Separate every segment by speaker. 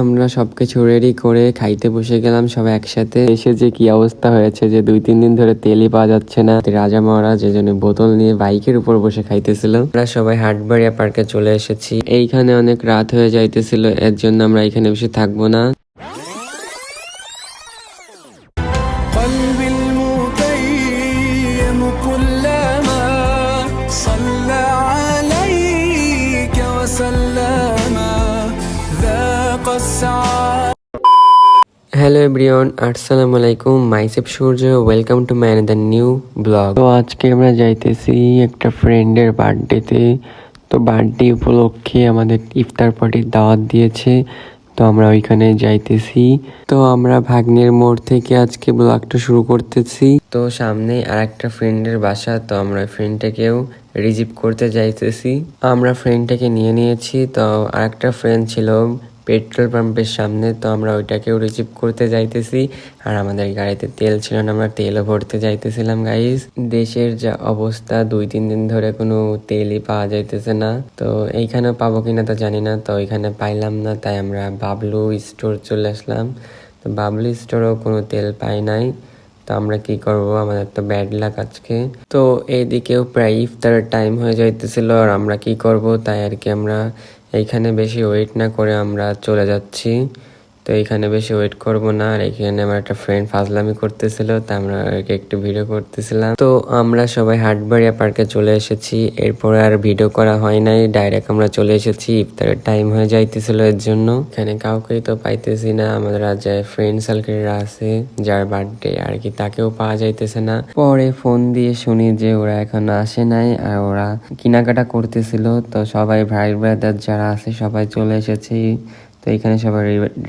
Speaker 1: আমরা সবকিছু রেডি করে খাইতে বসে গেলাম সবাই একসাথে। এসে যে কি অবস্থা হয়েছে যে 2-3 দিন ধরে তেলই পাওয়া যাচ্ছে না। রাজা মহারাজ এজন্য বোতল নিয়ে বাইকের উপর বসে খাইতেছিল। আমরা সবাই হাটবাড়িয়া পার্কে চলে এসেছি। এইখানে অনেক রাত হয়ে যাইতেছিল, এর জন্য আমরা এখানে বেশি থাকবো না। হ্যালো এভরিওয়ান, আসসালামু আলাইকুম। Myself Surya, welcome to my another new blog. তো আজকে আমরা যাইতেছি একটা ফ্রেন্ডের বার্থডেতে। তো বার্থডে উপলক্ষে আমাদের ইফতার পার্টির দাওয়াত দিয়েছে, তো আমরা ওইখানে যাইতেছি। তো আমরা ভাগ্নের মোড় থেকে আজকে ব্লগটা শুরু করতেছি। তো সামনে আর একটা ফ্রেন্ডের বাসা, তো আমরা ফ্রেন্ডটাকেও রিসিভ করতে যাইতেছি। আমরা ফ্রেন্ডটাকে নিয়ে নিয়েছি। তো আর একটা ফ্রেন্ড ছিল পেট্রোল পাম্পের সামনে, তো আমরা ওইটাকেও রিসিভ করতে যাইতেছি। আর আমাদের গাড়িতে তেল ছিল না, আমরা তেলও ভরতে যাইতেছিলাম। গাইস, দেশের যা অবস্থা, 2-3 দিন ধরে কোনো তেলই পাওয়া যাইতেছে না। তো এইখানেও পাবো কিনা তা জানি না। তো ওইখানে পাইলাম না, তাই আমরা বাবলু স্টোর চলে আসলাম। তো বাবলু স্টোরেও কোনো তেল পাই নাই। তো আমরা কি করব, আমাদের তো ব্যাড লাক আজকে। তো এইদিকেও প্রায় ইফতারের টাইম হয়ে যাইতেছিল, আর আমরা কি করব, তাই আর কি আমরা এইখানে বেশি ওয়েট না করে আমরা চলে যাচ্ছি। তো এইখানে বেশি ওয়েট করব না। আর এখানে আমার একটা ফ্রেন্ড ফাজলামি করতেছিল, তা আমরা একটু ভিডিও করতেছিলাম। তো আমরা সবাই হাটবাড়িয়া পার্কে চলে এসেছি। এরপরে আর ভিডিও করা হয় নাই, ডাইরেক্ট আমরা চলে এসেছি। ইফতারের টাইম হয়ে যাইতেছিল, এর জন্য এখানে কাউকেই তো পাইতেছি না। আমাদের যে ফ্রেন্ড সার্কেলরা আছে, যার বার্থডে আর কি, তাকেও পাওয়া যাইতেছে না। পরে ফোন দিয়ে শুনি যে ওরা এখনো আসে নাই, আর ওরা কেনাকাটা করতেছিল। তো সবাই ভাই ব্রাদার যারা আছে সবাই চলে এসেছি। তো এখানে সবাই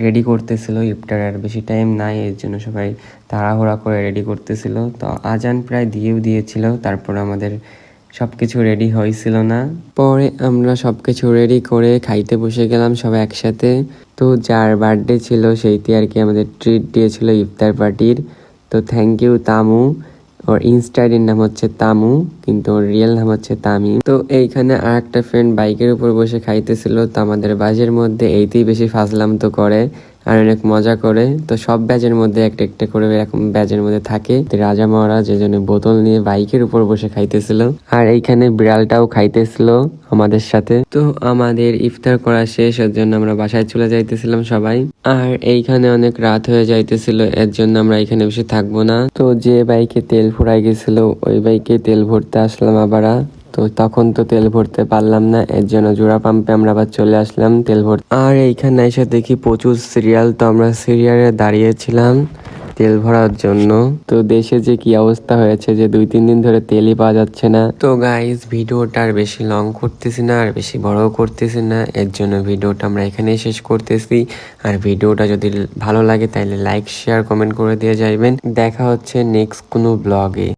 Speaker 1: রেডি করতেছিল। ইফতারের বেশি টাইম নাই, এর জন্য সবাই তাড়াহুড়া করে রেডি করতেছিল। তো আজান প্রায় দিয়েছিল, তারপর আমাদের সবকিছু রেডি হয়েছিল না। পরে আমরা সবকিছু রেডি করে খাইতে বসে গেলাম সবাই একসাথে। তো যার বার্থডে ছিল সেইটি আর কি আমাদের ট্রিট দিয়েছিল ইফতার পার্টির। তো থ্যাংক ইউ তামু। ওর ইনস্টা আইডির নাম হচ্ছে তামু, কিন্তু ওর রিয়েল নাম হচ্ছে তামিম। তো এইখানে আর একটা ফ্রেন্ড বাইকের উপর বসে খাইতেছিল। তো আমাদের বাজের মধ্যে এইতেই বেশি ফাজলাম তো করে, আর অনেক মজা করে। তো সব ব্যাচের মধ্যে একটা একটা করে এরকম ব্যাচের মধ্যে থাকে। রাজা মহারাজ এজন্য বোতল নিয়ে বাইকের উপর বসে খাইতেছিল, আর এইখানে বিড়ালটাও খাইতেছিল আমাদের সাথে। তো আমাদের ইফতার করা শেষ, এর জন্য আমরা বাসায় চলে যাইতেছিলাম সবাই। আর এইখানে অনেক রাত হয়ে যাইতেছিল, এর জন্য আমরা এখানে বেশি থাকবো না। তো যে বাইকে তেল ফুরাই গেছিল, ওই বাইকে তেল ভরতে আসলাম আবার। তো তখন তো তেল ভরতে পারলাম না, এর জন্য জোড়া পাম্পে আমরা আবার চলে আসলাম তেল ভরতে। আর এইখানে এসে দেখি প্রচুর সিরিয়াল, তো আমরা সিরিয়ালে দাঁড়িয়েছিলাম তেল ভরার জন্য। তো দেশে যে কি অবস্থা হয়েছে যে 2-3 দিন ধরে তেলই পাওয়া যাচ্ছে না। তো গাইস, ভিডিওটা আর বেশি লং করতেছি না, আর বেশি বড়ও করতেছি না, এর জন্য ভিডিওটা আমরা এখানেই শেষ করতেছি। আর ভিডিওটা যদি ভালো লাগে তাহলে লাইক, শেয়ার, কমেন্ট করে দিয়ে যাইবেন। দেখা হচ্ছে নেক্সট কোনো ব্লগে।